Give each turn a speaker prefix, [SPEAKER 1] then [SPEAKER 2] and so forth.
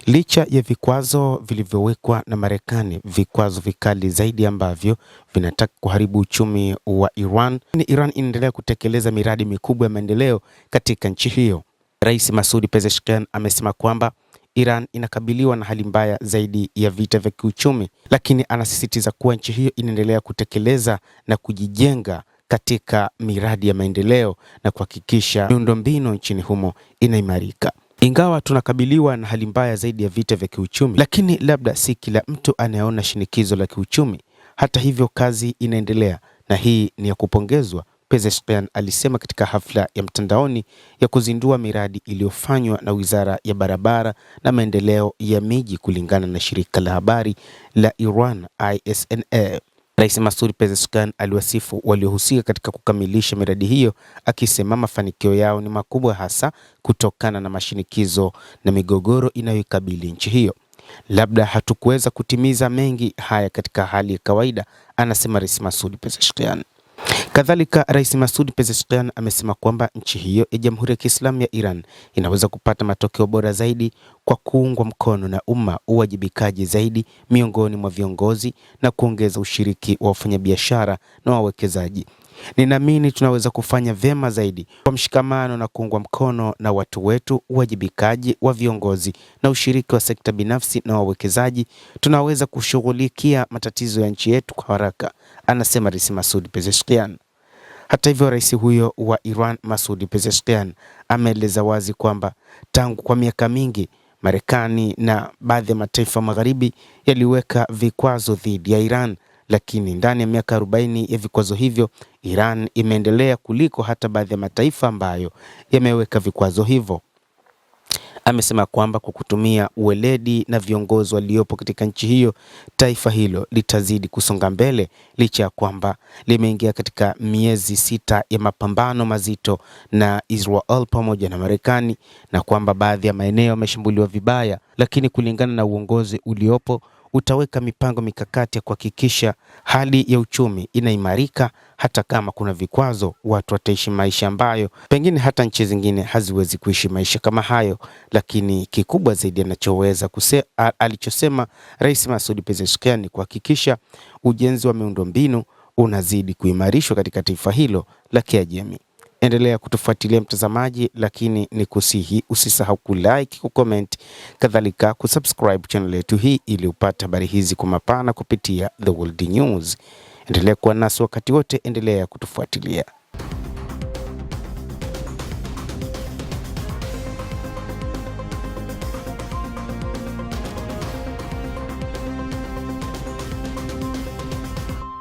[SPEAKER 1] Licha ya vikwazo vilivyowekwa na Marekani, vikwazo vikali zaidi ambavyo vinataka kuharibu uchumi wa Iran inaendelea kutekeleza miradi mikubwa ya maendeleo katika nchi hiyo. Rais Masoud Pezeshkian amesema kwamba Iran inakabiliwa na hali mbaya zaidi ya vita vya kiuchumi, lakini anasisitiza kuwa nchi hiyo inaendelea kutekeleza na kujijenga katika miradi ya maendeleo na kuhakikisha miundombinu nchini humo inaimarika. Ingawa tunakabiliwa na hali mbaya zaidi ya vita vya kiuchumi, lakini labda si kila mtu anayeona shinikizo la kiuchumi. Hata hivyo, kazi inaendelea na hii ni ya kupongezwa, Pezeshkian alisema katika hafla ya mtandaoni ya kuzindua miradi iliyofanywa na Wizara ya Barabara na Maendeleo ya Miji kulingana na shirika la habari la Iran ISNA. Rais Masoud Pezeshkian aliwasifu waliohusika katika kukamilisha miradi hiyo, akisema mafanikio yao ni makubwa hasa kutokana na mashinikizo na migogoro inayoikabili nchi hiyo. Labda hatukuweza kutimiza mengi haya katika hali ya kawaida, anasema Rais Masoud Pezeshkian. Kadhalika, Rais Masoud Pezeshkian amesema kwamba nchi hiyo ya Jamhuri ya Kiislamu ya Iran inaweza kupata matokeo bora zaidi kwa kuungwa mkono na umma, uwajibikaji zaidi miongoni mwa viongozi na kuongeza ushiriki wa wafanyabiashara na wawekezaji. Ninaamini tunaweza kufanya vyema zaidi kwa mshikamano na kuungwa mkono na watu wetu, uwajibikaji wa viongozi na ushiriki wa sekta binafsi na wawekezaji. Tunaweza kushughulikia matatizo ya nchi yetu kwa haraka, anasema Rais Masoud Pezeshkian. Hata hivyo, rais huyo wa Iran Masoud Pezeshkian ameeleza wazi kwamba tangu kwa miaka mingi Marekani na baadhi ya mataifa magharibi yaliweka vikwazo dhidi ya Iran, lakini ndani ya miaka 40 ya vikwazo hivyo Iran imeendelea kuliko hata baadhi ya mataifa ambayo yameweka vikwazo hivyo. Amesema kwamba kwa kutumia uweledi na viongozi waliopo katika nchi hiyo, taifa hilo litazidi kusonga mbele licha ya kwamba limeingia katika miezi 6 ya mapambano mazito na Israel pamoja na Marekani, na kwamba baadhi ya maeneo yameshambuliwa vibaya, lakini kulingana na uongozi uliopo utaweka mipango mikakati ya kuhakikisha hali ya uchumi inaimarika. Hata kama kuna vikwazo, watu wataishi maisha ambayo pengine hata nchi zingine haziwezi kuishi maisha kama hayo. Lakini kikubwa zaidi alichosema Rais Masoud Pezeshkian ni kuhakikisha ujenzi wa miundombinu unazidi kuimarishwa katika taifa hilo la Kiajemi. Endelea kutufuatilia mtazamaji, lakini ni kusihi usisahau kulike, kucomment, kadhalika kusubscribe channel yetu hii ili upate habari hizi kwa mapana kupitia The World News. Endelea kuwa nasi wakati wote, endelea kutufuatilia.